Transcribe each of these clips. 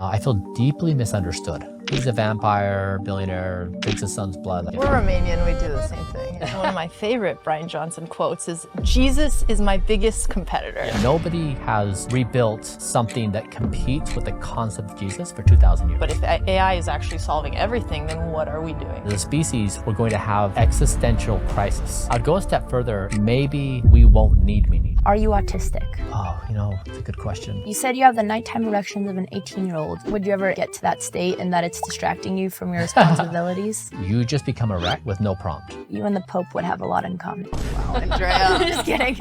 I feel deeply misunderstood. He's a vampire, billionaire, drinks his son's blood. We're Romanian, we do the same thing. And one of my favorite Bryan Johnson quotes is, "Jesus is my biggest competitor." Nobody has rebuilt something that competes with the concept of Jesus for 2,000 years. But if AI is actually solving everything, then what are we doing? As a species, we're going to have existential crisis. I'd go a step further. Maybe we won't need meaning. Are you autistic? Oh, it's a good question. You said you have the nighttime erections of an 18-year-old. Would you ever get to that state and that it's distracting you from your responsibilities? You just become erect with no prompt. You and the Pope would have a lot in common. Wow, Andrea. Just kidding.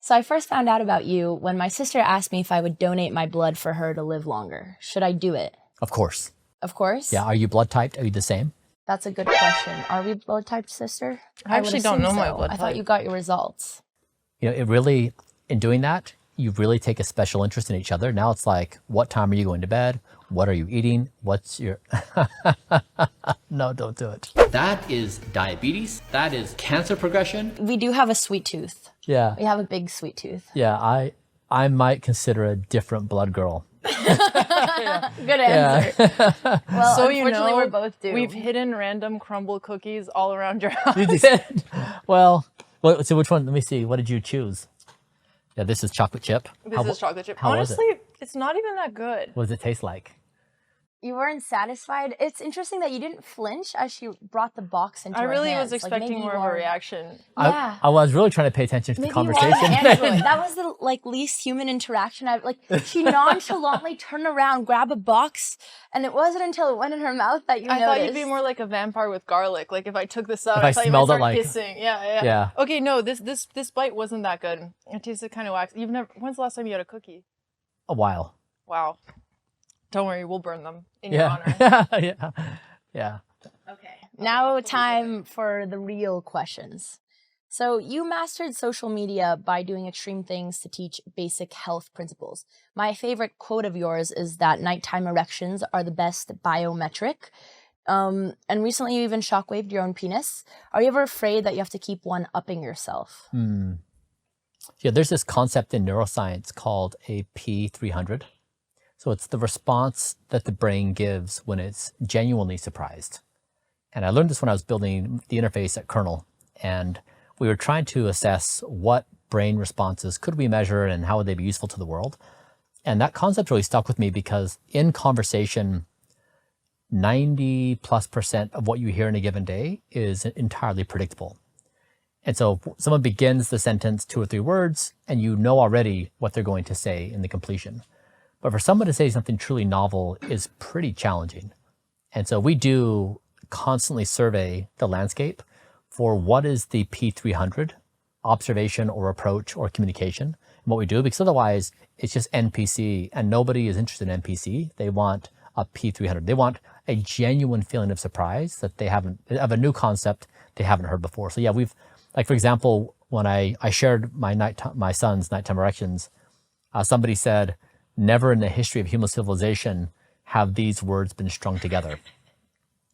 So I first found out about you when my sister asked me if I would donate my blood for her to live longer. Should I do it? Of course. Of course? Yeah, are you blood typed? Are you the same? That's a good question. Are we blood typed, sister? I actually don't know my blood type. I thought you got your results. It really, in doing that, you really take a special interest in each other. Now it's like, what time are you going to bed? What are you eating? What's your... No, don't do it. That is diabetes. That is cancer progression. We do have a sweet tooth. Yeah. We have a big sweet tooth. Yeah, I might consider a different blood girl. Good answer. Yeah. Well, so unfortunately, we're both due. We've hidden random crumble cookies all around your house. You did? Well, so which one? Let me see. What did you choose? Yeah, this is chocolate chip. This is chocolate chip. How Honestly, it's not even that good. What does it taste like? You weren't satisfied. It's interesting that you didn't flinch as she brought the box into her hands. I really was expecting more of a reaction. Yeah. I was really trying to pay attention to the conversation. That was the least human interaction. She nonchalantly turned around, grabbed a box, and it wasn't until it went in her mouth that you noticed. I thought you'd be more like a vampire with garlic. Like if I took this out, I thought smelled you it might start hissing. Yeah. Okay, no, this bite wasn't that good. It tasted kind of waxy. When's the last time you had a cookie? A while. Wow. Don't worry, we'll burn them in your honor. Yeah. Okay. Now time for the real questions. So you mastered social media by doing extreme things to teach basic health principles. My favorite quote of yours is that nighttime erections are the best biometric. And recently you even shockwaved your own penis. Are you ever afraid that you have to keep one-upping yourself? Yeah, there's this concept in neuroscience called a P300. So it's the response that the brain gives when it's genuinely surprised. And I learned this when I was building the interface at Kernel. And we were trying to assess what brain responses could we measure and how would they be useful to the world. And that concept really stuck with me because in conversation, 90+% of what you hear in a given day is entirely predictable. And so someone begins the sentence 2 or 3 words, and you know already what they're going to say in the completion. But for someone to say something truly novel is pretty challenging. And so we do constantly survey the landscape for what is the P300, observation or approach or communication, and what we do, because otherwise it's just NPC, and nobody is interested in NPC. They want a P300. They want a genuine feeling of surprise that they haven't, of a new concept they haven't heard before. So yeah, we've, like for example, when I shared my son's nighttime erections, somebody said, never in the history of human civilization have these words been strung together.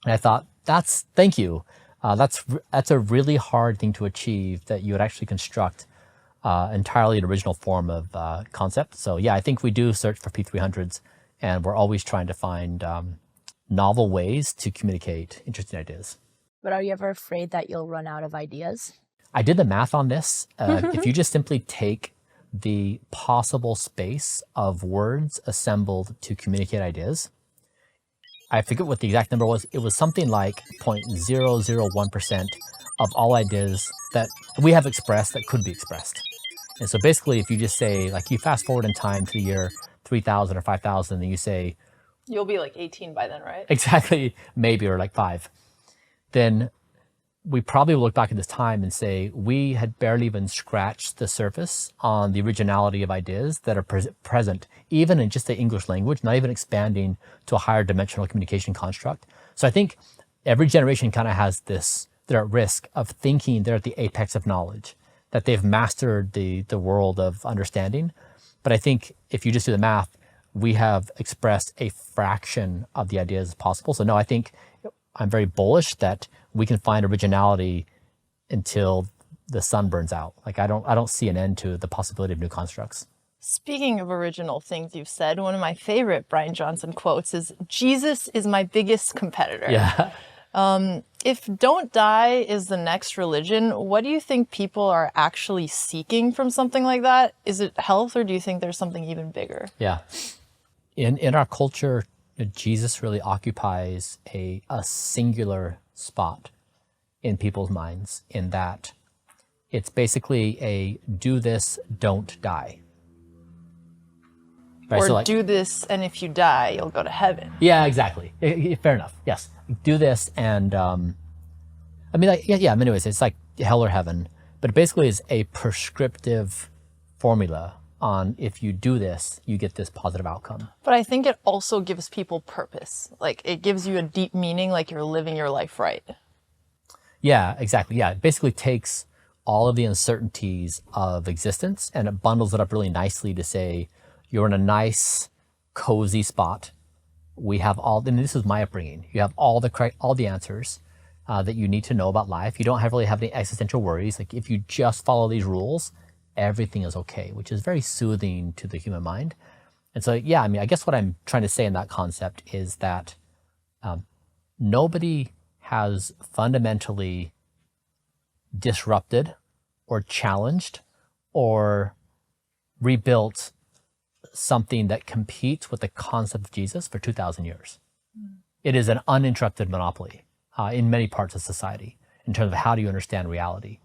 And I thought, thank you. That's a really hard thing to achieve, that you would actually construct entirely an original form of concept. So yeah, I think we do search for P300s, and we're always trying to find novel ways to communicate interesting ideas. But are you ever afraid that you'll run out of ideas? I did the math on this. If you just simply take the possible space of words assembled to communicate ideas, I forget what the exact number was. It was something like 0.001% of all ideas that we have expressed that could be expressed. And so basically, if you just say, like you fast forward in time to the year 3000 or 5000, and you say... You'll be like 18 by then, right? Exactly, maybe, or like 5. Then we probably will look back at this time and say, we had barely even scratched the surface on the originality of ideas that are present, even in just the English language, not even expanding to a higher dimensional communication construct. So I think every generation kind of has this, they're at risk of thinking they're at the apex of knowledge, that they've mastered the world of understanding. But I think if you just do the math, we have expressed a fraction of the ideas possible. So no, I think I'm very bullish that we can find originality until the sun burns out. Like I don't see an end to the possibility of new constructs. Speaking of original things you've said, one of my favorite Bryan Johnson quotes is, Jesus is my biggest competitor. Yeah. If don't die is the next religion, what do you think people are actually seeking from something like that? Is it health, or do you think there's something even bigger? Yeah. In our culture, Jesus really occupies a singular spot in people's minds, in that it's basically a do this, don't die. Right, Or so like, do this, and if you die, you'll go to heaven. yeah, exactly. Fair enough. Yes. Do this, and I mean, like, yeah. Anyways, it's like hell or heaven, but it basically is a prescriptive formula on if you do this, you get this positive outcome. But I think it also gives people purpose. Like, it gives you a deep meaning, like you're living your life right. Yeah, exactly. Yeah, it basically takes all of the uncertainties of existence and it bundles it up really nicely to say, you're in a nice, cozy spot. We have and this is my upbringing. You have all the answers that you need to know about life. You don't really have any existential worries. Like, if you just follow these rules, everything is okay, which is very soothing to the human mind. And so, yeah, I mean, I guess what I'm trying to say in that concept is that nobody has fundamentally disrupted or challenged or rebuilt something that competes with the concept of Jesus for 2,000 years. It is an uninterrupted monopoly in many parts of society in terms of how do you understand reality.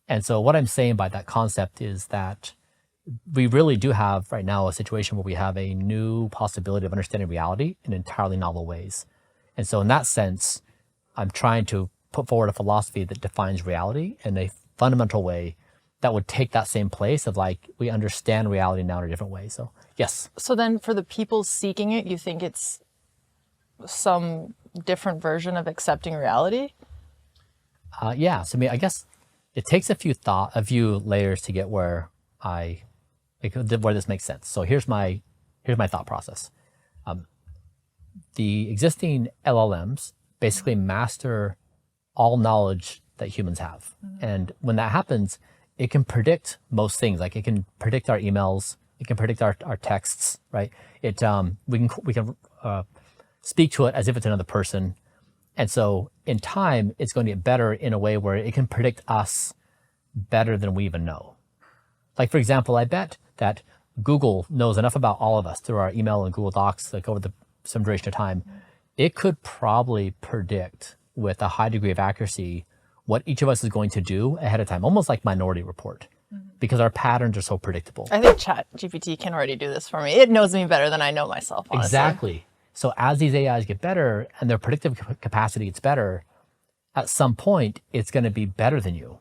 And so what I'm saying by that concept is that we really do have right now a situation where we have a new possibility of understanding reality in entirely novel ways. And so in that sense, I'm trying to put forward a philosophy that defines reality in a fundamental way that would take that same place of like, we understand reality now in a different way. So yes. So then for the people seeking it, you think it's some different version of accepting reality? Yeah. So I mean, I guess it takes a few layers to get where this makes sense. So here's my thought process. The existing LLMs basically master all knowledge that humans have. Mm-hmm. And when that happens, it can predict most things. Like, it can predict our emails, it can predict our texts, right? We can speak to it as if it's another person. And so in time, it's going to get better in a way where it can predict us better than we even know. Like, for example, I bet that Google knows enough about all of us through our email and Google Docs, like over some duration of time. It could probably predict with a high degree of accuracy what each of us is going to do ahead of time, almost like Minority Report, because our patterns are so predictable. I think ChatGPT can already do this for me. It knows me better than I know myself, honestly. Exactly. So as these AIs get better and their predictive capacity gets better, at some point, it's going to be better than you.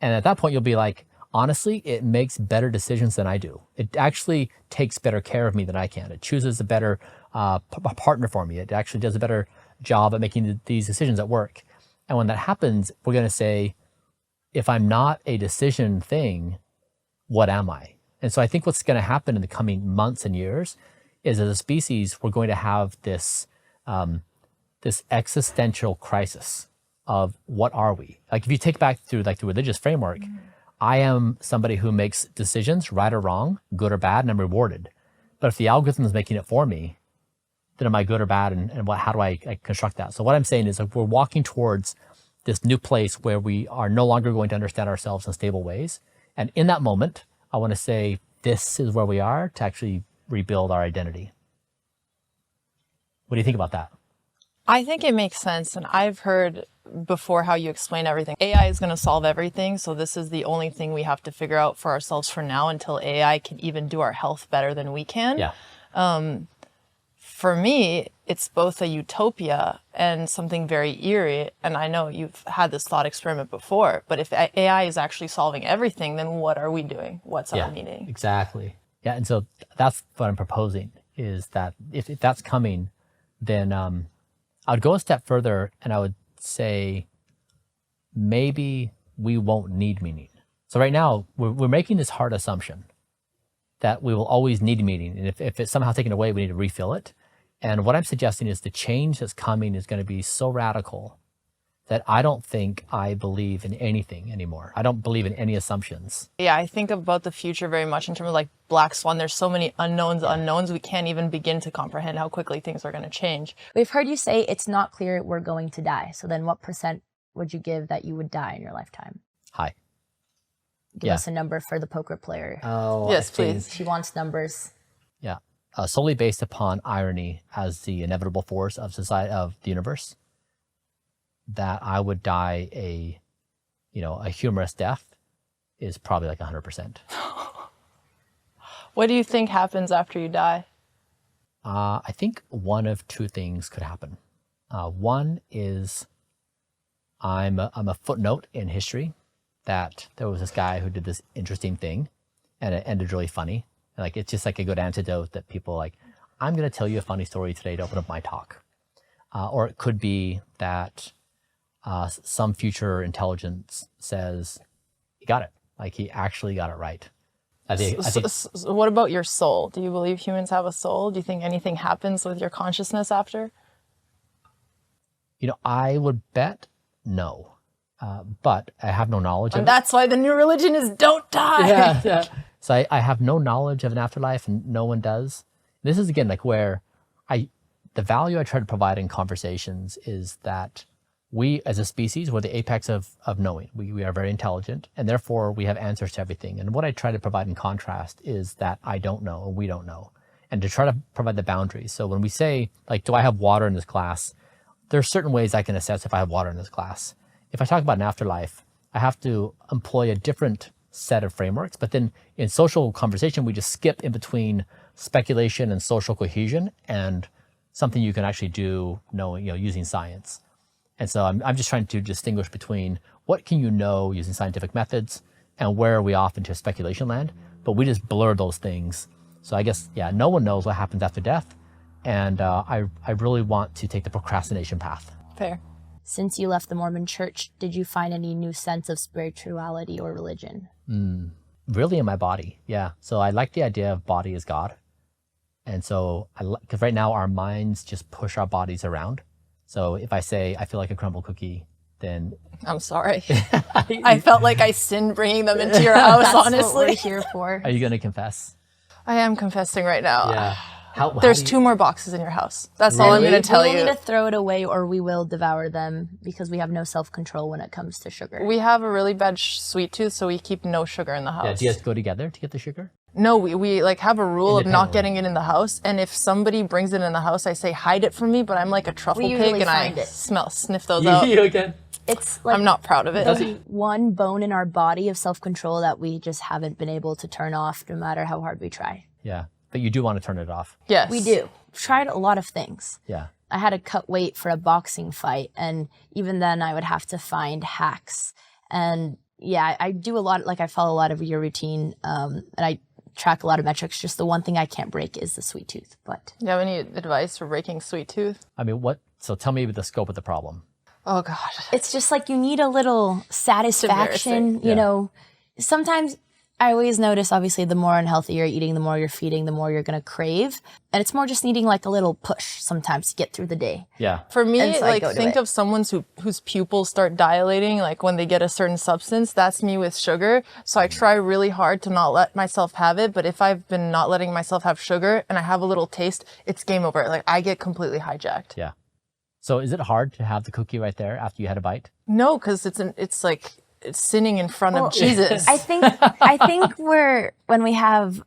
And at that point, you'll be like, honestly, it makes better decisions than I do. It actually takes better care of me than I can. It chooses a better partner for me. It actually does a better job at making these decisions at work. And when that happens, we're going to say, if I'm not a decision thing, what am I? And so I think what's going to happen in the coming months and years is, as a species, we're going to have this existential crisis of what are we? Like, if you take back through like the religious framework, I am somebody who makes decisions, right or wrong, good or bad, and I'm rewarded. But if the algorithm is making it for me, then am I good or bad, and how do I construct that? So what I'm saying is, like, we're walking towards this new place where we are no longer going to understand ourselves in stable ways. And in that moment, I want to say, this is where we are to actually rebuild our identity. What do you think about that? I think it makes sense. And I've heard before how you explain everything. AI is going to solve everything. So this is the only thing we have to figure out for ourselves for now, until AI can even do our health better than we can. Yeah. For me, it's both a utopia and something very eerie. And I know you've had this thought experiment before, but if AI is actually solving everything, then what are we doing? What's our meaning? Exactly. Yeah. And so that's what I'm proposing, is that if that's coming, then I would go a step further and I would say, maybe we won't need meaning. So right now, we're making this hard assumption that we will always need meaning. And if it's somehow taken away, we need to refill it. And what I'm suggesting is the change that's coming is going to be so radical that I don't think I believe in anything anymore. I don't believe in any assumptions. Yeah, I think about the future very much in terms of like Black Swan. There's so many unknowns. We can't even begin to comprehend how quickly things are going to change. We've heard you say it's not clear we're going to die. So then what % would you give that you would die in your lifetime? High. Give us a number for the poker player. Oh, yes, please. She wants numbers. Yeah. Solely based upon irony as the inevitable force of society, of the universe, that I would die a humorous death is probably like 100%. What do you think happens after you die? I think one of two things could happen. One is I'm a footnote in history that there was this guy who did this interesting thing and it ended really funny. And like, it's just like a good antidote that people like, I'm going to tell you a funny story today to open up my talk. Or it could be that some future intelligence says, he got it. Like he actually got it right. I think So what about your soul? Do you believe humans have a soul? Do you think anything happens with your consciousness after? I would bet no. But I have no knowledge of And that's why the new religion is don't die. Yeah. So I have no knowledge of an afterlife and no one does. This is again like where the value I try to provide in conversations is that we as a species, we're the apex of knowing. We are very intelligent and therefore we have answers to everything. And what I try to provide in contrast is that I don't know and we don't know. And to try to provide the boundaries. So when we say like, do I have water in this glass? There are certain ways I can assess if I have water in this glass. If I talk about an afterlife, I have to employ a different set of frameworks. But then in social conversation, we just skip in between speculation and social cohesion and something you can actually do using science. And so I'm just trying to distinguish between what can you know using scientific methods and where are we off into speculation land. But we just blur those things. So I guess, no one knows what happens after death. And I really want to take the procrastination path. Fair. Since you left the Mormon church, did you find any new sense of spirituality or religion? Really in my body, yeah. So I like the idea of body as God. And so, because right now our minds just push our bodies around. So if I say, I feel like a crumble cookie, then... I'm sorry. I felt like I sinned bringing them into your house, That's honestly. what we're here for. Are you going to confess? I am confessing right now. Yeah. There's 2 more boxes in your house. That's all I'm going to tell We you. will need to throw it away or we will devour them because we have no self-control when it comes to sugar. We have a really bad sweet tooth, so we keep no sugar in the house. Yeah, do you guys go together to get the sugar? No, we like have a rule of not getting it in the house. And if somebody brings it in the house, I say, hide it from me, but I'm like a truffle pig and I sniff those out. You again? It's like I'm not proud of it. one bone in our body of self-control that we just haven't been able to turn off no matter how hard we try. Yeah, but you do want to turn it off. Yes. We do. Tried a lot of things. Yeah. I had to cut weight for a boxing fight, and even then I would have to find hacks. And yeah, I do a lot, like I follow a lot of your routine, and I track a lot of metrics. Just the one thing I can't break is the sweet tooth. But do you have any advice for breaking sweet tooth? I mean, so tell me the scope of the problem. Oh God. It's just like you need a little satisfaction, you know. Sometimes I always notice, obviously, the more unhealthy you're eating, the more you're feeding, the more you're going to crave. And it's more just needing like a little push sometimes to get through the day. Yeah. For me, so like think of someone whose pupils start dilating, like when they get a certain substance. That's me with sugar. So I try really hard to not let myself have it. But if I've been not letting myself have sugar and I have a little taste, it's game over. Like I get completely hijacked. Yeah. So is it hard to have the cookie right there after you had a bite? No, because it's like sinning in front of Jesus. I think when we have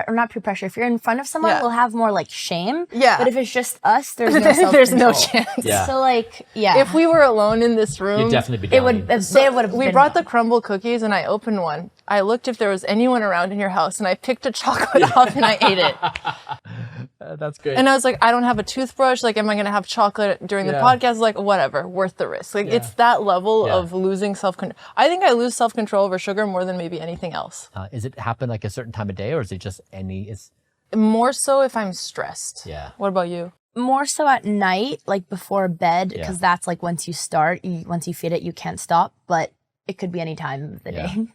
not peer pressure, if you're in front of someone, we'll have more like shame. Yeah. But if it's just us, there's no self-control. There's no chance. Yeah. So like, yeah. If we were alone in this room, You'd definitely be down. we brought the crumble cookies and I opened one. I looked if there was anyone around in your house and I picked a chocolate off and I ate it. That's great. And I was like, I don't have a toothbrush. Like, am I going to have chocolate during the podcast? Like, whatever, worth the risk. Like, it's that level of losing self-control. I think I lose self-control over sugar more than maybe anything else. Is it happen like a certain time of day or is it just More so if I'm stressed. Yeah. What about you? More so at night, like before bed, because that's like once you start, once you feed it, you can't stop. But it could be any time of the day.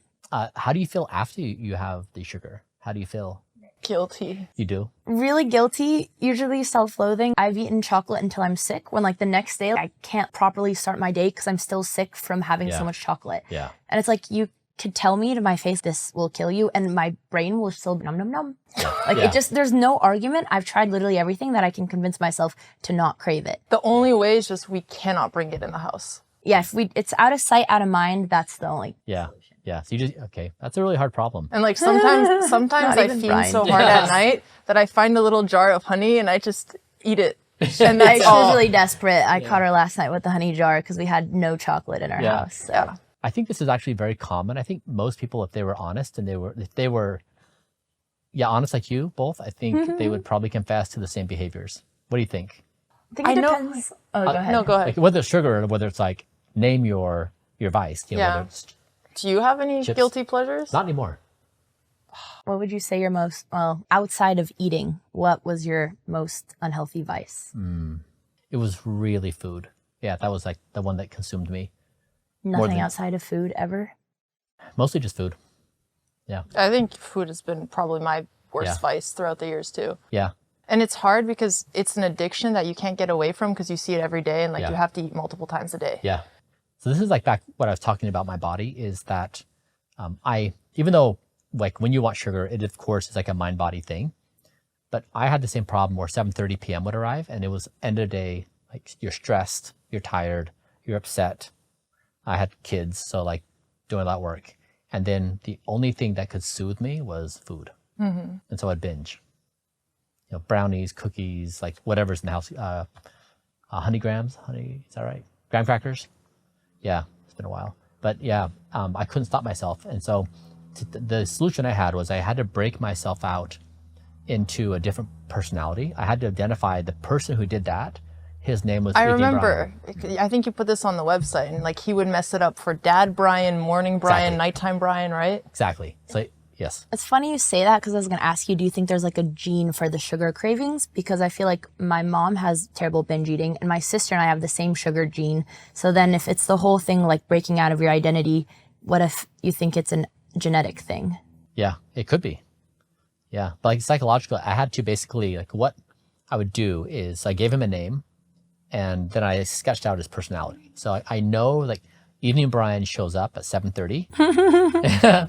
How do you feel after you have the sugar? How do you feel? Guilty. You do? Really guilty, usually self-loathing. I've eaten chocolate until I'm sick, when like the next day I can't properly start my day because I'm still sick from having so much chocolate. Yeah. And it's like, you could tell me to my face, this will kill you, and my brain will still be nom nom nom. Like it just, there's no argument. I've tried literally everything that I can convince myself to not crave it. The only way is just we cannot bring it in the house. Yeah, if it's out of sight, out of mind, that's the only solution. Yeah, so you just, okay, that's a really hard problem. And like sometimes I even fiend Bryan. so hard at night that I find a little jar of honey and I just eat it. And I'm that's all. usually desperate. I caught her last night with the honey jar because we had no chocolate in our house. So. Yeah. I think this is actually very common. I think most people, if they were honest and if they were honest like you both, I think they would probably confess to the same behaviors. What do you think? I think it depends. Oh, go ahead. No, go ahead. Like whether it's sugar or whether it's like name your vice. You know, Yeah. whether it's Do you have any chips. guilty pleasures? Not anymore. What would you say your most, well, outside of eating, what was your most unhealthy vice? It was really food. Yeah, that was like the one that consumed me. Nothing outside of food ever? Mostly just food. Yeah. I think food has been probably my worst Yeah. vice throughout the years too. Yeah. And it's hard because it's an addiction that you can't get away from because you see it every day and like Yeah. you have to eat multiple times a day. Yeah. So this is like back what I was talking about my body is that even though like when you want sugar, it of course is like a mind body thing, but I had the same problem where 7:30 p.m. would arrive and it was end of the day, like you're stressed, you're tired, you're upset. I had kids, so like doing a lot of work. And then the only thing that could soothe me was food. And so I'd binge, brownies, cookies, like whatever's in the house, honey, is that right? Graham crackers. Yeah, it's been a while. But yeah, I couldn't stop myself. And so the solution I had was I had to break myself out into a different personality. I had to identify the person who did that. His name was I Evening remember. Bryan. I think you put this on the website and like he would mess it up for Dad Bryan, Morning Bryan, Exactly. Nighttime Bryan, right? Exactly. So yes. It's funny you say that because I was going to ask you, do you think there's like a gene for the sugar cravings? Because I feel like my mom has terrible binge eating and my sister and I have the same sugar gene. So then if it's the whole thing like breaking out of your identity, what if you think it's a genetic thing? Yeah, it could be. Yeah, but like psychologically, I had to basically like what I would do is I gave him a name, and then I sketched out his personality. So I know like Evening Bryan shows up at 7:30,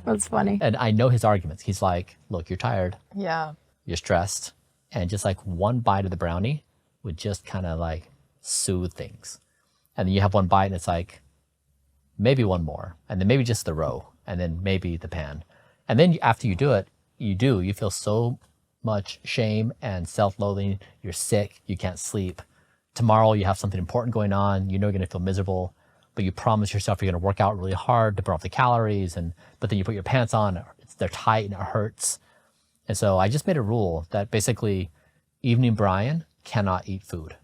That's funny. and I know his arguments. He's like, "Look, you're tired, Yeah. you're stressed," and just like one bite of the brownie would just kind of like soothe things. And then you have one bite, and it's like maybe one more, and then maybe just the row, and then maybe the pan, and then after you do it, you feel so much shame and self-loathing. You're sick, you can't sleep. Tomorrow you have something important going on, you're going to feel miserable, but you promise yourself you're going to work out really hard to burn off the calories, but then you put your pants on, they're tight and it hurts. And so I just made a rule that basically Evening Bryan cannot eat food.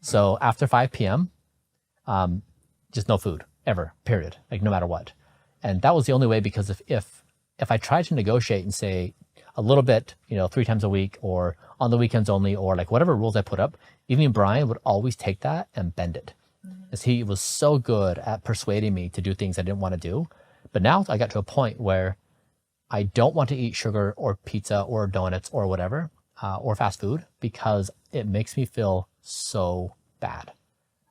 So after 5 p.m., just no food ever, period, like no matter what. And that was the only way, because if I tried to negotiate and say a little bit, 3 times a week or on the weekends only, or like whatever rules I put up, Evening Bryan would always take that and bend it. Because he was so good at persuading me to do things I didn't want to do. But now I got to a point where I don't want to eat sugar or pizza or donuts or whatever, or fast food, because it makes me feel so bad.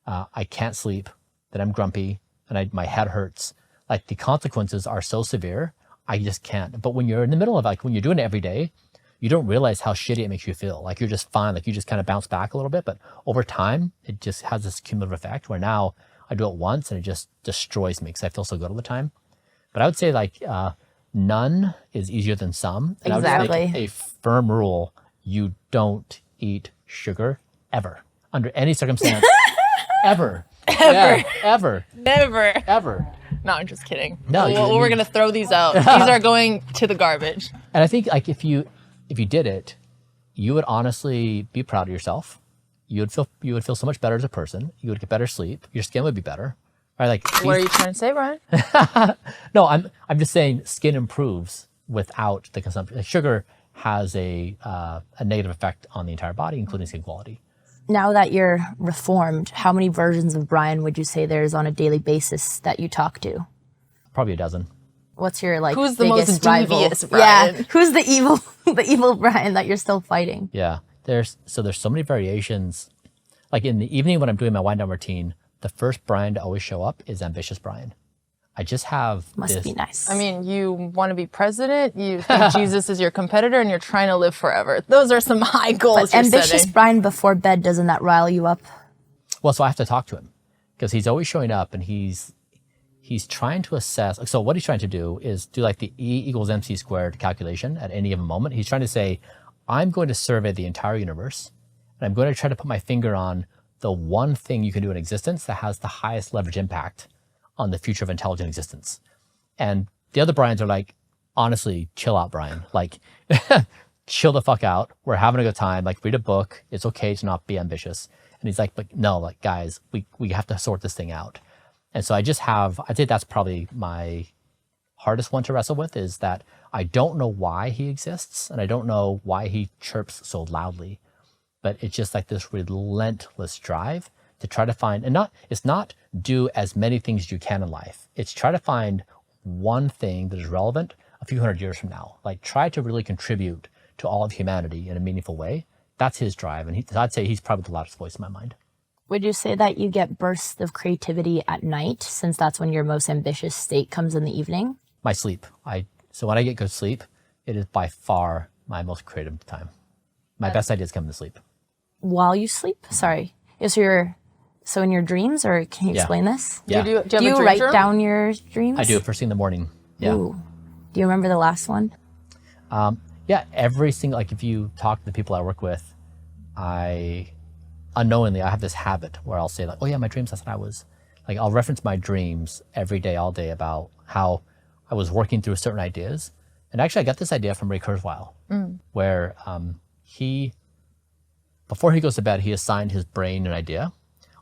I can't sleep, then I'm grumpy, and my head hurts. Like the consequences are so severe, I just can't. But when you're in the middle of when you're doing it every day, you don't realize how shitty it makes you feel. Like you're just fine, like you just kind of bounce back a little bit. But over time, it just has this cumulative effect where now I do it once and it just destroys me because I feel so good all the time. But I would say none is easier than some. And I would Exactly. make a firm rule: you don't eat sugar ever, under any circumstance, ever. Yeah, ever, Never. ever. No, I'm just kidding. No, we're going to throw these out. These are going to the garbage. And I think if you did it, you would honestly be proud of yourself. You would feel so much better as a person. You would get better sleep. Your skin would be better. Right? What are you trying to say, Bryan? No, I'm just saying skin improves without the consumption. Sugar has a negative effect on the entire body, including skin quality. Now that you're reformed, how many versions of Bryan would you say there's on a daily basis that you talk to? Probably a dozen. What's your like Who's the biggest most rival? devious Bryan? Yeah, who's the evil Bryan that you're still fighting? Yeah, there's so many variations. Like in the evening when I'm doing my wind down routine, the first Bryan to always show up is ambitious Bryan. I just have Must this, be nice. I mean, you want to be president, you think Jesus is your competitor, and you're trying to live forever. Those are some high goals but you're ambitious setting. Bryan before bed, doesn't that rile you up? well, so I have to talk to him because he's always showing up and he's trying to assess. So what he's trying to do is do like the E equals MC squared calculation at any given moment. He's trying to say, I'm going to survey the entire universe and I'm going to try to put my finger on the one thing you can do in existence that has the highest leverage impact on the future of intelligent existence. And the other Bryans are like, honestly, chill out, Bryan. Like, chill the fuck out. We're having a good time. Like, read a book. It's okay to not be ambitious. And he's like, but no, like, guys, we have to sort this thing out. And so I'd say that's probably my hardest one to wrestle with, is that I don't know why he exists and I don't know why he chirps so loudly, but it's just like this relentless drive to try to find, it's not do as many things as you can in life. It's try to find one thing that is relevant a few hundred years from now. Like try to really contribute to all of humanity in a meaningful way. That's his drive. And I'd say he's probably the loudest voice in my mind. Would you say that you get bursts of creativity at night, since that's when your most ambitious state comes in the evening? My sleep. So when I get good sleep, it is by far my most creative time. My best ideas come in sleep. While you sleep? Sorry. So in your dreams, or can you explain this? Yeah. Do you have Do a you dream write journal? down your dreams? I do first thing in the morning. Yeah. Ooh. Do you remember the last one? Yeah, every single, like if you talk to the people I work with, unknowingly, I have this habit where I'll say like, oh yeah, my dreams, that's what I was, like I'll reference my dreams every day, all day about how I was working through certain ideas. And actually I got this idea from Ray Kurzweil, where before he goes to bed, he assigned his brain an idea.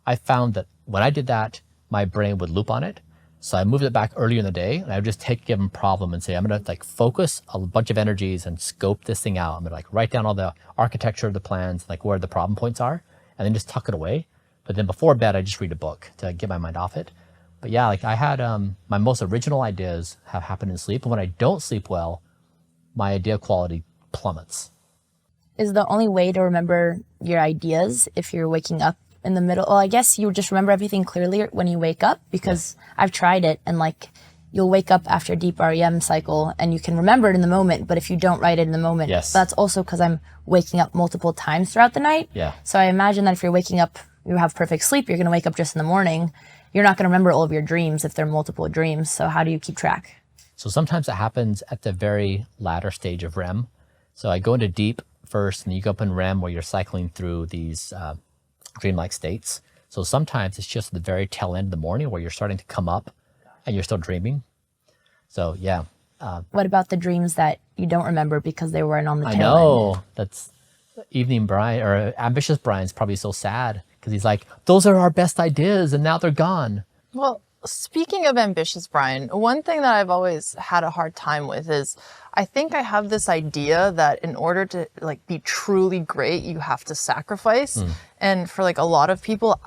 I found that when I did that, my brain would loop on it. So I moved it back earlier in the day and I would just take a given problem and say, I'm gonna like focus a bunch of energies and scope this thing out. I'm gonna like write down all the architecture of the plans, like where the problem points are, and then just tuck it away. But then before bed, I just read a book to get my mind off it. But yeah, like I had, my most original ideas have happened in sleep. And when I don't sleep well, my idea quality plummets. Is the only way to remember your ideas if you're waking up in the middle? Well, I guess you just remember everything clearly when you wake up, because I've tried it, and like you'll wake up after a deep REM cycle and you can remember it in the moment, but if you don't write it in the moment, that's also because I'm waking up multiple times throughout the night. Yeah. So I imagine that if you're waking up, you have perfect sleep, you're going to wake up just in the morning. You're not going to remember all of your dreams if they're multiple dreams. So how do you keep track? So sometimes it happens at the very latter stage of REM. So I go into deep first and you go up in REM where you're cycling through these dreamlike states. So sometimes it's just the very tail end of the morning where you're starting to come up and you're still dreaming. So yeah. What about the dreams that you don't remember because they weren't on the tail end? I know. That's evening Bryan, or ambitious Bryan's probably so sad because he's like, those are our best ideas and now they're gone. Well, speaking of ambitious Bryan, one thing that I've always had a hard time with is I think I have this idea that in order to like be truly great, you have to sacrifice. And for like a lot of people,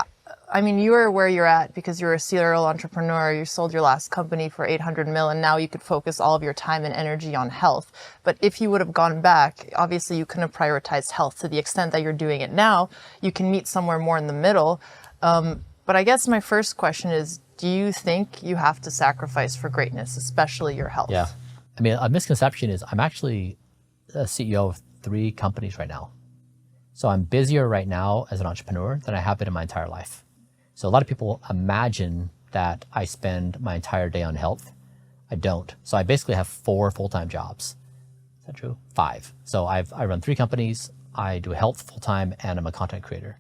I mean, you are where you're at because you're a serial entrepreneur. You sold your last company for 800 mil, and now you could focus all of your time and energy on health. But if you would have gone back, obviously you couldn't have prioritized health to the extent that you're doing it now. You can meet somewhere more in the middle. But I guess my first question is, do you think you have to sacrifice for greatness, especially your health? Yeah. I mean, a misconception is I'm actually a CEO of 3 companies right now. So I'm busier right now as an entrepreneur than I have been in my entire life. So a lot of people imagine that I spend my entire day on health. I don't. So I basically have 4 full-time jobs. Is that true? 5. So I run 3 companies. I do health full-time and I'm a content creator.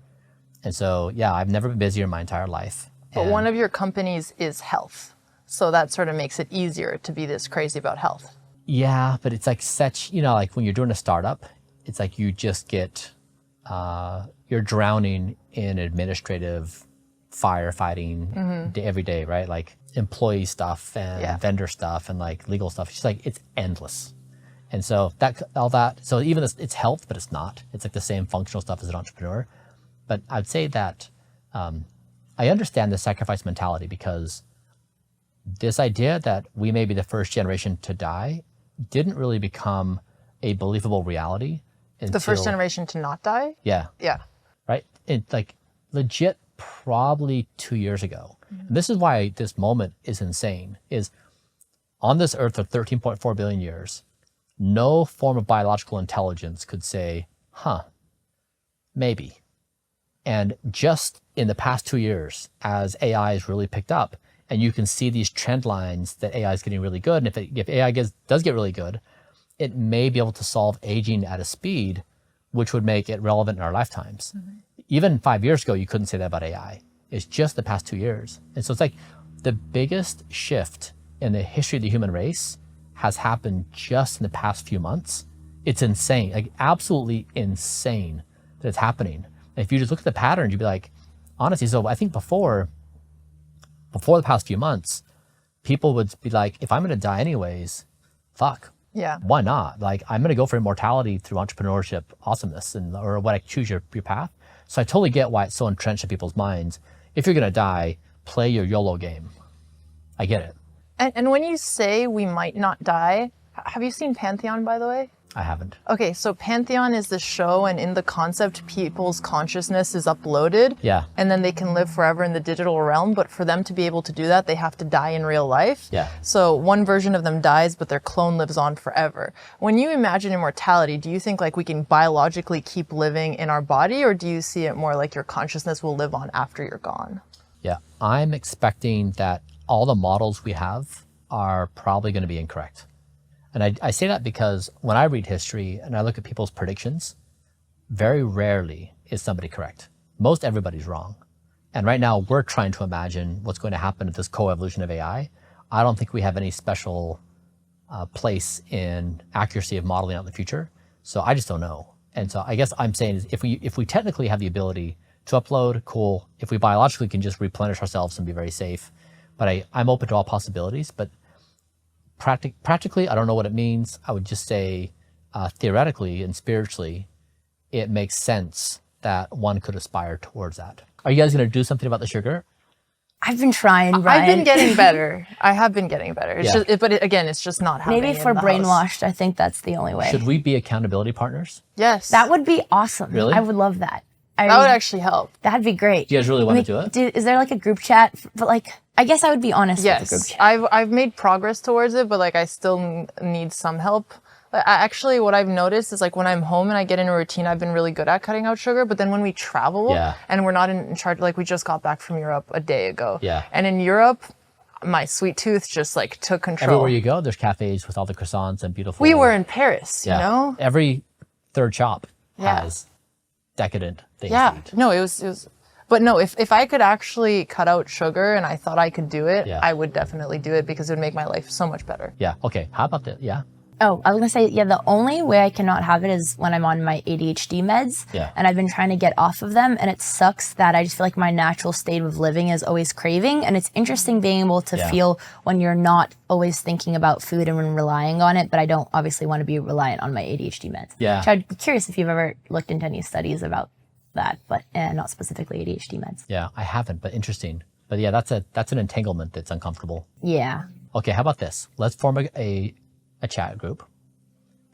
And so, yeah, I've never been busier in my entire life. But one of your companies is health. So that sort of makes it easier to be this crazy about health. Yeah, but it's like such, like when you're doing a startup, it's like you just get, you're drowning in administrative firefighting every day, right? Like employee stuff and vendor stuff and like legal stuff. It's just like, it's endless. And so so even it's health, but it's not. It's like the same functional stuff as an entrepreneur. But I'd say that I understand the sacrifice mentality because this idea that we may be the first generation to die didn't really become a believable reality until, The first generation to not die? Yeah. Yeah. Right? It, like, legit probably 2 years ago. And this is why this moment is insane, is on this earth for 13.4 billion years, no form of biological intelligence could say, maybe. And just in the past 2 years, as AI has really picked up, and you can see these trend lines that AI is getting really good, and if AI does get really good, it may be able to solve aging at a speed which would make it relevant in our lifetimes. Even 5 years ago, you couldn't say that about AI. It's just the past 2 years. And so it's like the biggest shift in the history of the human race has happened just in the past few months. It's insane, like absolutely insane that it's happening. And if you just look at the patterns, you'd be like, honestly, so I think before the past few months, people would be like, if I'm going to die anyways, fuck. Yeah. Why not? Like, I'm going to go for immortality through entrepreneurship awesomeness or what I choose your path. So I totally get why it's so entrenched in people's minds. If you're going to die, play your YOLO game. I get it. And when you say we might not die, have you seen Pantheon, by the way? I haven't. Okay, so Pantheon is the show, and in the concept, people's consciousness is uploaded. Yeah. And then they can live forever in the digital realm, but for them to be able to do that, they have to die in real life. Yeah. So one version of them dies, but their clone lives on forever. When you imagine immortality, do you think like we can biologically keep living in our body, or do you see it more like your consciousness will live on after you're gone? Yeah. I'm expecting that all the models we have are probably going to be incorrect. And I say that because when I read history and I look at people's predictions, very rarely is somebody correct. Most everybody's wrong. And right now we're trying to imagine what's going to happen with this co-evolution of AI. I don't think we have any special place in accuracy of modeling out the future. So I just don't know. And so I guess I'm saying is if we technically have the ability to upload, cool. If we biologically can just replenish ourselves and be very safe. But I'm open to all possibilities. But practically, I don't know what it means. I would just say theoretically and spiritually, it makes sense that one could aspire towards that. Are you guys going to do something about the sugar? I've been trying, Bryan. I've been getting better. I have been getting better. It's just, again, it's just not happening. Maybe for in the brainwashed, house. I think that's the only way. Should we be accountability partners? Yes. That would be awesome. Really? I would love that. That would actually help. That'd be great. Do you guys really want to do it? Is there like a group chat? But like, I guess I would be honest with the group Yes, chat. I've made progress towards it, but like I still need some help. Actually, what I've noticed is like when I'm home and I get in a routine, I've been really good at cutting out sugar. But then when we travel and we're not in charge, like we just got back from Europe a day ago. Yeah. And in Europe, my sweet tooth just like took control. Everywhere you go, there's cafes with all the croissants and beautiful. We were in Paris, you know? Every third shop has decadent things to eat. No, it was. But no, if I could actually cut out sugar and I thought I could do it, I would definitely do it because it would make my life so much better. Yeah. Okay. How about that? Yeah. Oh, I was gonna say, the only way I cannot have it is when I'm on my ADHD meds. Yeah. And I've been trying to get off of them, and it sucks that I just feel like my natural state of living is always craving. And it's interesting being able to feel when you're not always thinking about food and when relying on it, but I don't obviously want to be reliant on my ADHD meds. Yeah. So I'd be curious if you've ever looked into any studies about that, but not specifically ADHD meds. Yeah, I haven't, but interesting. But yeah, that's an entanglement that's uncomfortable. Yeah. Okay, how about this? Let's form a chat group,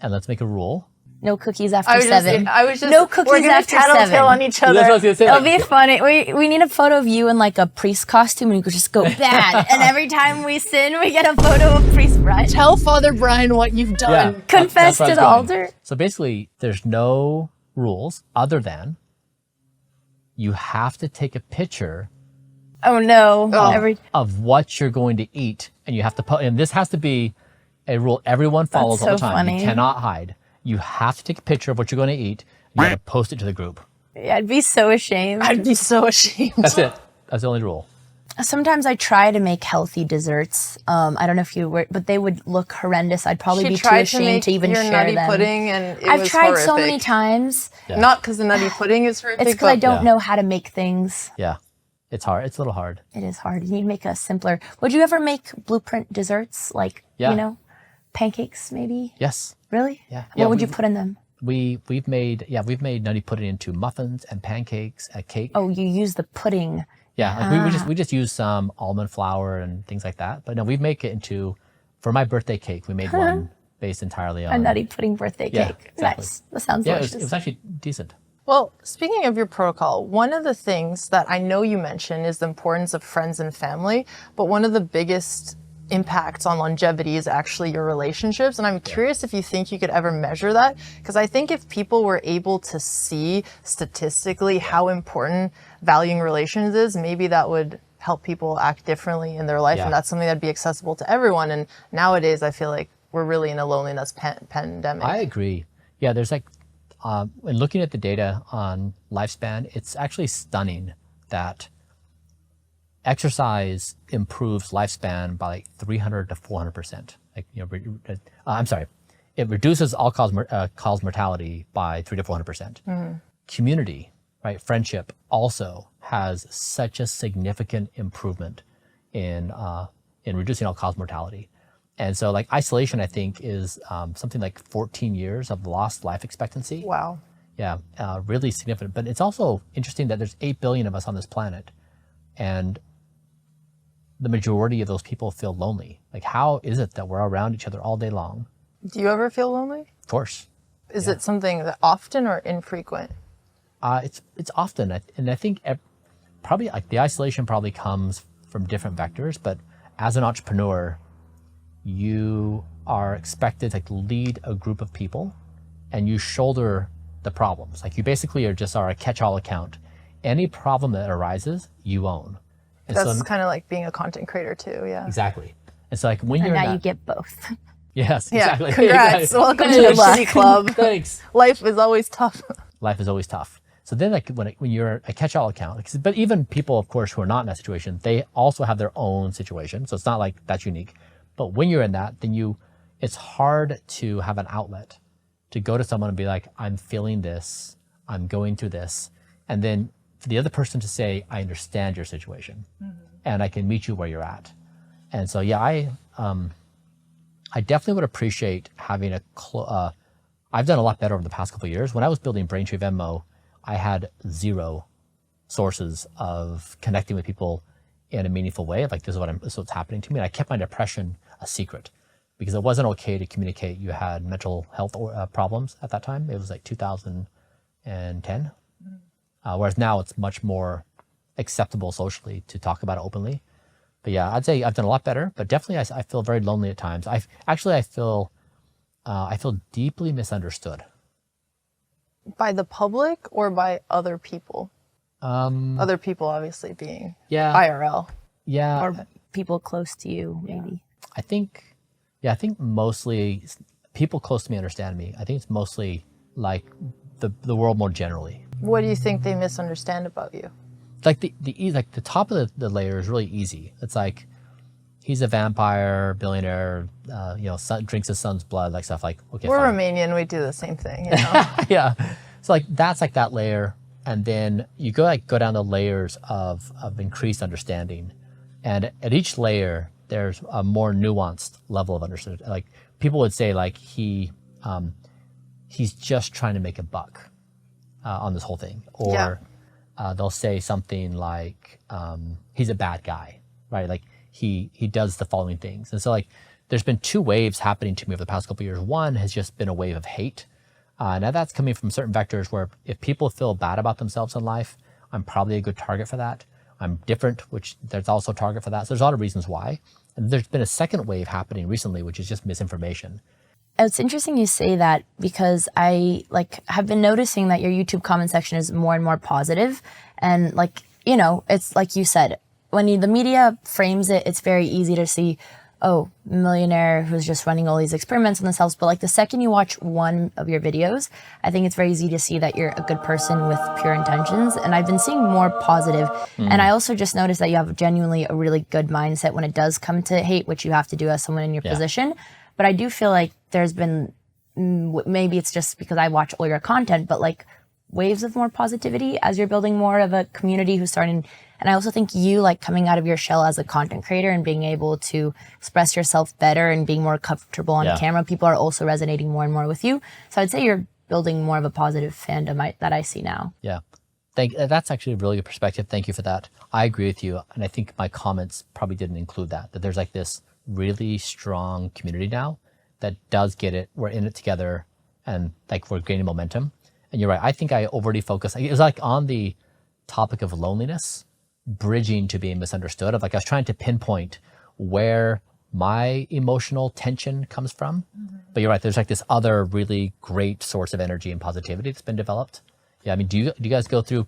and let's make a rule. No cookies after 7. I was just no cookies we're gonna after tattletale 7 on each other. That's what I was gonna say. It'll be funny. We need a photo of you in like a priest costume, and you could just go bad. And every time we sin, we get a photo of priest Bryan. Tell Father Bryan what you've done. Yeah, Confess that's to the where I was altar. So basically, there's no rules other than you have to take a picture Oh no! of what you're going to eat, and you have to and this has to be a rule everyone follows That's all the so time. funny. You cannot hide. You have to take a picture of what you're going to eat. You got to post it to the group. Yeah, I'd be so ashamed. I'd be so ashamed. That's it. That's the only rule. Sometimes I try to make healthy desserts. I don't know if you were, but they would look horrendous. I'd probably be too ashamed to even your share nutty them. pudding, and it I've was tried horrific. so many times. Yeah. Not because the nutty pudding is horrific. It's because I but don't know how to make things. Yeah, it's hard. It's a little hard. It is hard. You need to make a simpler. Would you ever make blueprint desserts, like pancakes, maybe? Yes. Really? Yeah. What would you put in them? We've made nutty pudding into muffins and pancakes and cake. Oh, you use the pudding Yeah, like we just use some almond flour and things like that. But no, we make it into, for my birthday cake, we made one based entirely on A nutty pudding birthday cake. Yeah, exactly. Nice. That sounds delicious. It was actually decent. Well, speaking of your protocol, one of the things that I know you mentioned is the importance of friends and family, but one of the biggest impacts on longevity is actually your relationships. And I'm curious if you think you could ever measure that, because I think if people were able to see statistically how important valuing relations is, maybe that would help people act differently in their life. Yeah. And that's something that'd be accessible to everyone. And nowadays, I feel like we're really in a loneliness pandemic. I agree. Yeah, there's like, when looking at the data on lifespan, it's actually stunning that exercise improves lifespan by like 300 to 400%. Like, I'm sorry, it reduces all-cause mortality by 300 to 400%. Community, right, friendship also has such a significant improvement in reducing all-cause mortality. And so like isolation, I think, is something like 14 years of lost life expectancy. Wow. Yeah, really significant. But it's also interesting that there's 8 billion of us on this planet, and the majority of those people feel lonely. Like, how is it that we're around each other all day long? Do you ever feel lonely? Of course. Is it something that often or infrequent? It's often, and I think probably like the isolation probably comes from different vectors. But as an entrepreneur, you are expected to lead a group of people, and you shoulder the problems. Like, you basically are a catch-all account. Any problem that arises, you own. And That's kind of like being a content creator too, yeah. Exactly. And so like when and you're now you get both. Yes, Yeah, exactly. congrats. Exactly. Welcome to the City Club. Thanks. Life is always tough. Life is always tough. So then like when you're a catch-all account, but even people, of course, who are not in that situation, they also have their own situation. So it's not like that's unique. But when you're in that, then it's hard to have an outlet to go to someone and be like, I'm feeling this, I'm going through this. And then for the other person to say, I understand your situation. And I can meet you where you're at. And so, yeah, I definitely would appreciate having I've done a lot better over the past couple of years. When I was building Braintree Venmo, I had 0 sources of connecting with people in a meaningful way. Like, this is what's happening to me. And I kept my depression a secret because it wasn't okay to communicate you had mental health problems at that time. It was like 2010. Whereas now it's much more acceptable socially to talk about it openly. But yeah, I'd say I've done a lot better, but definitely I feel very lonely at times. I feel deeply misunderstood. By the public or by other people? Other people obviously being IRL. Yeah. Or people close to you, maybe. I think mostly people close to me understand me. I think it's mostly like the world more generally. What do you think they misunderstand about you? Like the top of the layer is really easy. It's like, he's a vampire, billionaire, drinks his son's blood, like stuff like, okay, we're fine. Romanian, we do the same thing, you know? Yeah. So like, that's like that layer. And then you go down the layers of increased understanding. And at each layer, there's a more nuanced level of understanding. Like, people would say like, he's just trying to make a buck on this whole thing. Or they'll say something like, he's a bad guy, right? Like, he does the following things. And so like, there's been 2 waves happening to me over the past couple of years. One has just been a wave of hate. Now that's coming from certain vectors where if people feel bad about themselves in life, I'm probably a good target for that. I'm different, which there's also a target for that. So there's a lot of reasons why. And there's been a second wave happening recently, which is just misinformation. It's interesting you say that, because I have been noticing that your YouTube comment section is more and more positive. And it's like you said, when the media frames it, it's very easy to see, oh, millionaire who's just running all these experiments on themselves. But like, the second you watch one of your videos, I think it's very easy to see that you're a good person with pure intentions. And I've been seeing more positive. And I also just noticed that you have genuinely a really good mindset when it does come to hate, which you have to do as someone in your position. But I do feel like there's been, maybe it's just because I watch all your content, but like waves of more positivity as you're building more of a community who's starting. And I also think you coming out of your shell as a content creator and being able to express yourself better and being more comfortable on camera, people are also resonating more and more with you. So I'd say you're building more of a positive fandom that I see now. Yeah. That's actually a really good perspective. Thank you for that. I agree with you. And I think my comments probably didn't include that there's like this really strong community now that does get it. We're in it together and like we're gaining momentum. And you're right. I think I overly focused. It was like on the topic of loneliness, bridging to being misunderstood. Of like I was trying to pinpoint where my emotional tension comes from. But you're right. There's like this other really great source of energy and positivity that's been developed. Yeah. I mean, do you guys go through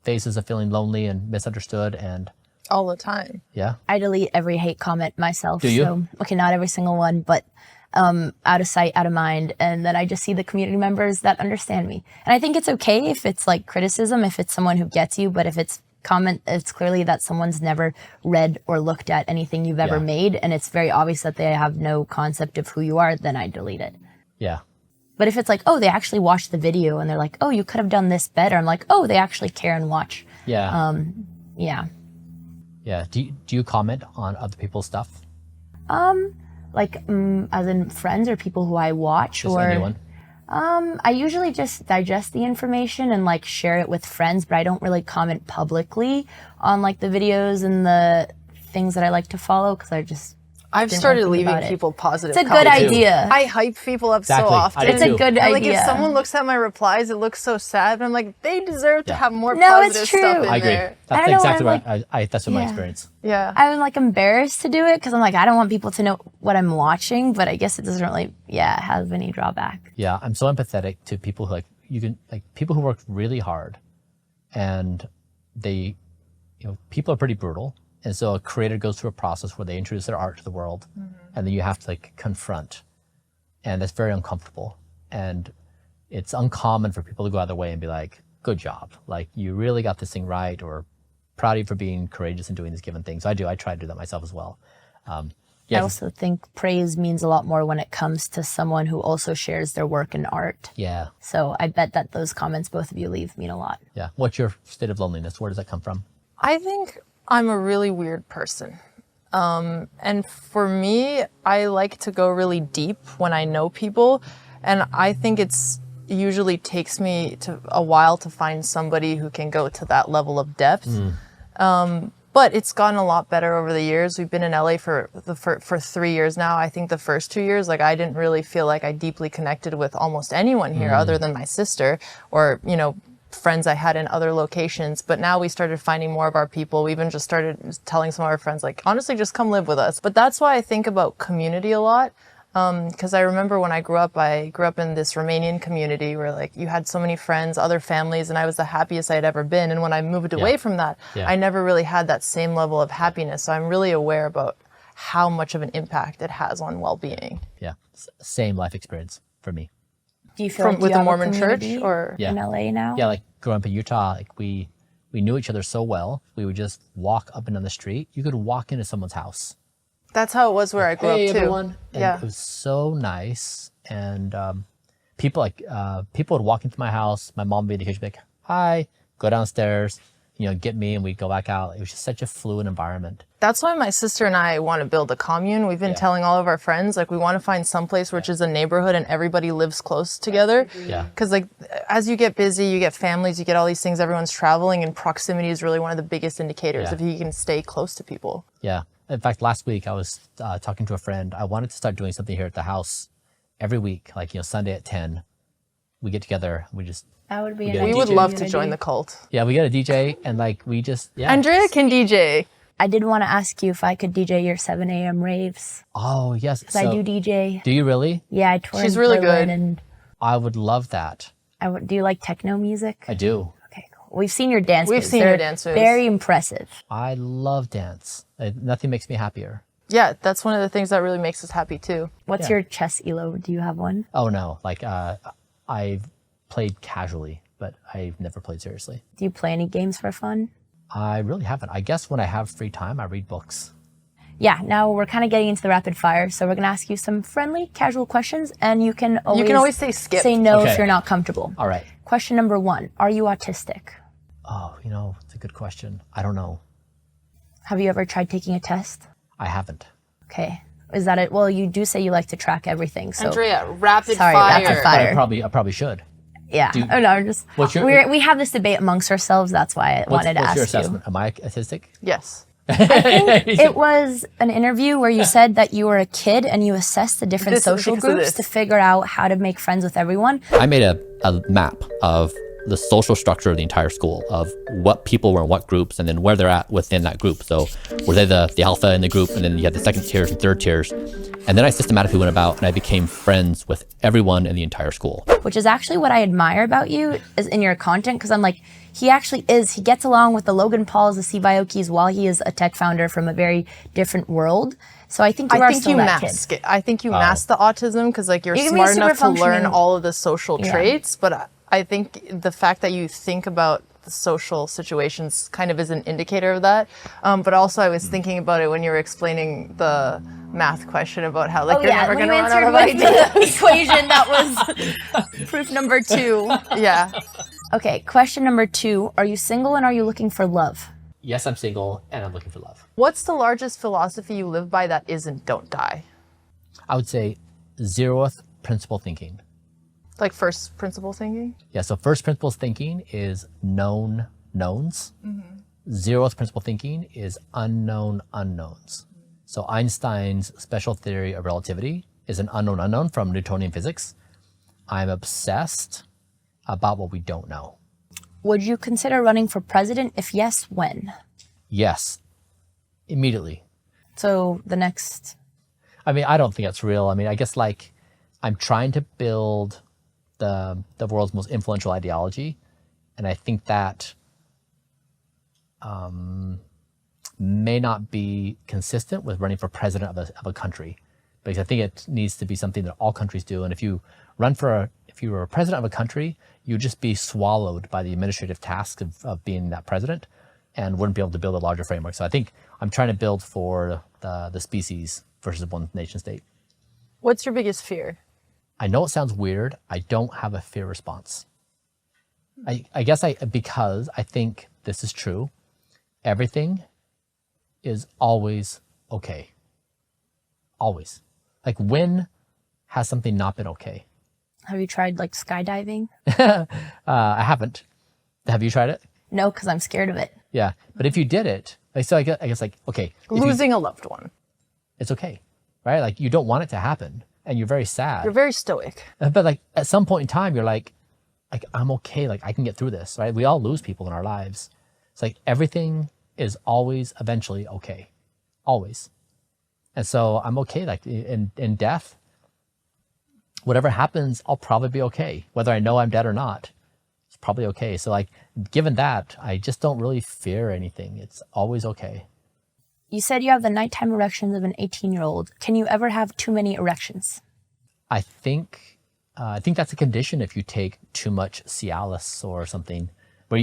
phases of feeling lonely and misunderstood and all the time? Yeah. I delete every hate comment myself. Do you? So, okay, not every single one, but out of sight, out of mind. And then I just see the community members that understand me. And I think it's okay if it's like criticism, if it's someone who gets you, but if it's comment, it's clearly that someone's never read or looked at anything you've ever made. And it's very obvious that they have no concept of who you are, then I delete it. Yeah. But if it's like, oh, they actually watched the video and they're like, oh, you could have done this better. I'm like, oh, they actually care and watch. Yeah. Yeah. Yeah. Do you comment on other people's stuff? Like, as in friends or people who I watch, Just or anyone? I usually just digest the information and like share it with friends, but I don't really comment publicly on like the videos and the things that I like to follow because I've didn't started really think leaving about it. people positive It's a good comments. idea. I hype people up Exactly. so I often. do It's a too. good And, like idea. if someone looks at my replies, it looks so sad. But I'm like, they deserve to have more No, it's positive true. stuff in I agree. there. I That's don't know, exactly I'm right. That's been my Yeah. experience. Yeah. I'm like embarrassed to do it because I'm like, I don't want people to know what I'm watching, but I guess it doesn't really, have any drawback. Yeah, I'm so empathetic to people who people who work really hard, and they, people are pretty brutal, and so a creator goes through a process where they introduce their art to the world, and then you have to like confront, and that's very uncomfortable, and it's uncommon for people to go out of their way and be like, "Good job, like you really got this thing right," or "Proud of you for being courageous and doing this given thing." So I try to do that myself as well. I also think praise means a lot more when it comes to someone who also shares their work and art. Yeah. So I bet that those comments both of you leave mean a lot. Yeah. What's your state of loneliness? Where does that come from? I think I'm a really weird person. And for me, I like to go really deep when I know people. And I think it's usually takes me a while to find somebody who can go to that level of depth. But it's gotten a lot better over the years. We've been in LA for 3 years now. I think the first 2 years, like I didn't really feel like I deeply connected with almost anyone here other than my sister or, friends I had in other locations. But now we started finding more of our people. We even just started telling some of our friends, like, honestly, just come live with us. But that's why I think about community a lot. Because I remember when I grew up in this Romanian community where like you had so many friends, other families, and I was the happiest I'd ever been. And when I moved away from that, I never really had that same level of happiness. So I'm really aware about how much of an impact it has on well-being. Yeah. Same life experience for me. Do you feel like With you the have Mormon a church community or in LA now? Yeah, like growing up in Utah, like we knew each other so well. We would just walk up and down the street. You could walk into someone's house. That's how it was where I grew up too. Everyone. And it was so nice. And people would walk into my house. My mom would be in the kitchen, be like, "Hi," go downstairs, get me, and we'd go back out. It was just such a fluid environment. That's why my sister and I want to build a commune. We've been telling all of our friends, like, we want to find some place which is a neighborhood and everybody lives close together. Yeah. Because, like, as you get busy, you get families, you get all these things, everyone's traveling, and proximity is really one of the biggest indicators if you can stay close to people. Yeah. In fact, last week I was talking to a friend. I wanted to start doing something here at the house every week, like, Sunday at 10. We get together. We just... That would be We a We nice would love to community. join the cult. Yeah, we got a DJ, and, like, we just... Yeah. Andrea can DJ. I did want to ask you if I could DJ your 7 a.m. raves. Oh, yes. Because I do DJ. Do you really? Yeah, I tour She's in really Berlin good. And I would love that. do you like techno music? I do. Okay, cool. We've seen your dance We've moves. seen your They're dance moves. Very impressive. I love dance. Nothing makes me happier. Yeah, that's one of the things that really makes us happy too. What's your chess elo? Do you have one? Oh, no. Like, I've played casually, but I've never played seriously. Do you play any games for fun? I really haven't. I guess when I have free time, I read books. Yeah, now we're kind of getting into the rapid fire, so we're going to ask you some friendly, casual questions, and you can always say skip. Say no Okay. if you're not comfortable. All right. Question number 1, are you autistic? Oh, it's a good question. I don't know. Have you ever tried taking a test? I haven't. Okay. Is that it? Well, you do say you like to track everything, so... Andrea, rapid Sorry, fire. rapid But fire. I probably should. Yeah. Oh no, I'm just we have this debate amongst ourselves. That's why I wanted to ask you. What's your assessment? Am I autistic? Yes. I think it was an interview where you said that you were a kid and you assessed the different social groups to figure out how to make friends with everyone. I made a map of the social structure of the entire school, of what people were in what groups and then where they're at within that group. So were they the alpha in the group, and then you had the second tiers and third tiers. And then I systematically went about and I became friends with everyone in the entire school. Which is actually what I admire about you is in your content, because I'm like, he gets along with the Logan Pauls, the Steve Aokis, while he is a tech founder from a very different world. So I think you still that kid. I think you mask the autism because like you're smart enough to learn all of the social traits, but I think the fact that you think about the social situations kind of is an indicator of that. But also I was thinking about it when you were explaining the math question about how like you're never going to run out of ideas. The equation, that was proof number 2. Yeah. Okay, question number 2. Are you single and are you looking for love? Yes, I'm single and I'm looking for love. What's the largest philosophy you live by that isn't don't die? I would say zeroth principle thinking. Like first principle thinking? Yeah, so first principles thinking is known knowns. Zeroth principle thinking is unknown unknowns. So Einstein's special theory of relativity is an unknown unknown from Newtonian physics. I'm obsessed about what we don't know. Would you consider running for president? If yes, when? Yes, immediately. So the next... I mean, I don't think that's real. I mean, I guess like I'm trying to build the world's most influential ideology. And I think that may not be consistent with running for president of a country, because I think it needs to be something that all countries do. And if you were a president of a country, you'd just be swallowed by the administrative task of being that president and wouldn't be able to build a larger framework. So I think I'm trying to build for the species versus one nation state. What's your biggest fear? I know it sounds weird. I don't have a fear response. I guess because I think this is true. Everything is always okay. Always. Like, when has something not been okay? Have you tried like skydiving? I haven't. Have you tried it? No, because I'm scared of it. Yeah, but if you did it, like, so I guess like, okay. Losing a loved one. It's okay, right? Like, you don't want it to happen and you're very sad. You're very stoic. But like at some point in time, you're like I'm okay. Like, I can get through this, right? We all lose people in our lives. It's like everything is always eventually okay. Always. And so I'm okay. Like in death, whatever happens, I'll probably be okay. Whether I know I'm dead or not, it's probably okay. So like, given that, I just don't really fear anything. It's always okay. You said you have the nighttime erections of an 18-year-old. Can you ever have too many erections? I think that's a condition if you take too much Cialis or something. Where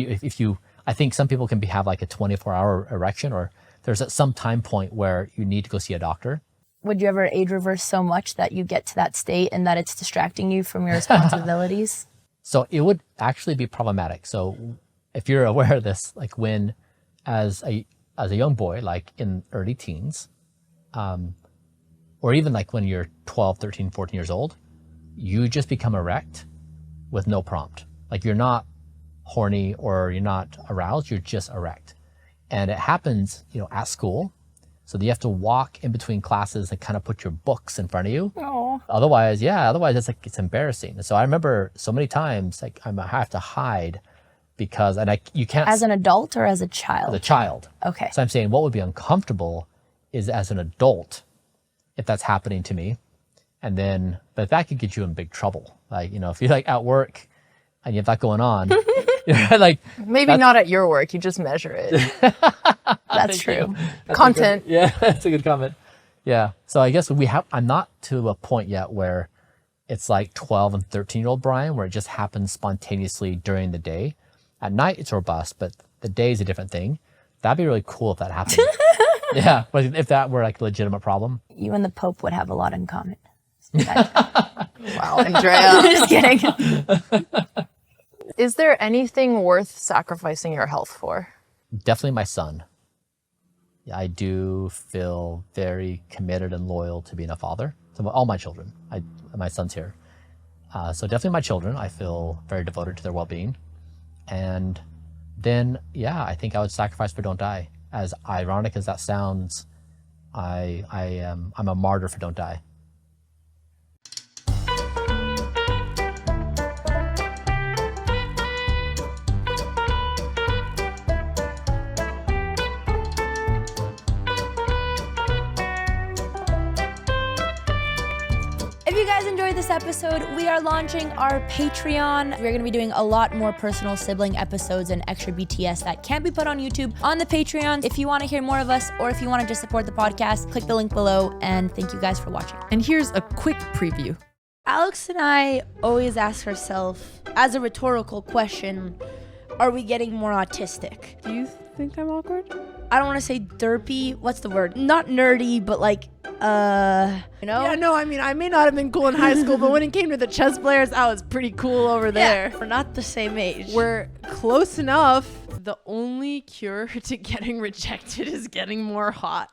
I think some people can have like a 24-hour erection, or there's at some time point where you need to go see a doctor. Would you ever age reverse so much that you get to that state and that it's distracting you from your responsibilities? So it would actually be problematic. So if you're aware of this, like when, as a young boy, like in early teens, or even like when you're 12, 13, 14 years old, you just become erect with no prompt. Like, you're not horny or you're not aroused, you're just erect. And it happens, at school. So you have to walk in between classes and kind of put your books in front of you. Oh. Otherwise it's embarrassing. And so I remember so many times, like, I have to hide because, you can't. As an adult or as a child? As a child. Okay. So I'm saying what would be uncomfortable is as an adult, if that's happening to me. And but that could get you in big trouble. Like, if you're like at work and you have that going on, like, maybe not at your work, you just measure it. That's true. Content. Yeah, that's a good comment. Yeah. So I guess I'm not to a point yet where it's like 12 and 13-year-old Bryan, where it just happens spontaneously during the day. At night, it's robust, but the day is a different thing. That'd be really cool if that happened. Yeah. But if that were like a legitimate problem. You and the Pope would have a lot in common. Wow, Andrea. Just kidding. Is there anything worth sacrificing your health for? Definitely my son. Yeah, I do feel very committed and loyal to being a father. So all my children, my son's here. So definitely my children, I feel very devoted to their well-being. And then, yeah, I think I would sacrifice for Don't Die. As ironic as that sounds, I'm a martyr for Don't Die. If you guys enjoyed this episode, we are launching our Patreon. We're going to be doing a lot more personal sibling episodes and extra BTS that can't be put on YouTube on the Patreon. If you want to hear more of us, or if you want to just support the podcast, click the link below, and thank you guys for watching. And here's a quick preview. Alex and I always ask ourselves, as a rhetorical question, are we getting more autistic? Do you think I'm awkward? I don't want to say derpy. What's the word? Not nerdy, but like, you know? Yeah, no, I mean, I may not have been cool in high school, but when it came to the chess players, I was pretty cool over there. Yeah, we're not the same age. We're close enough. The only cure to getting rejected is getting more hot.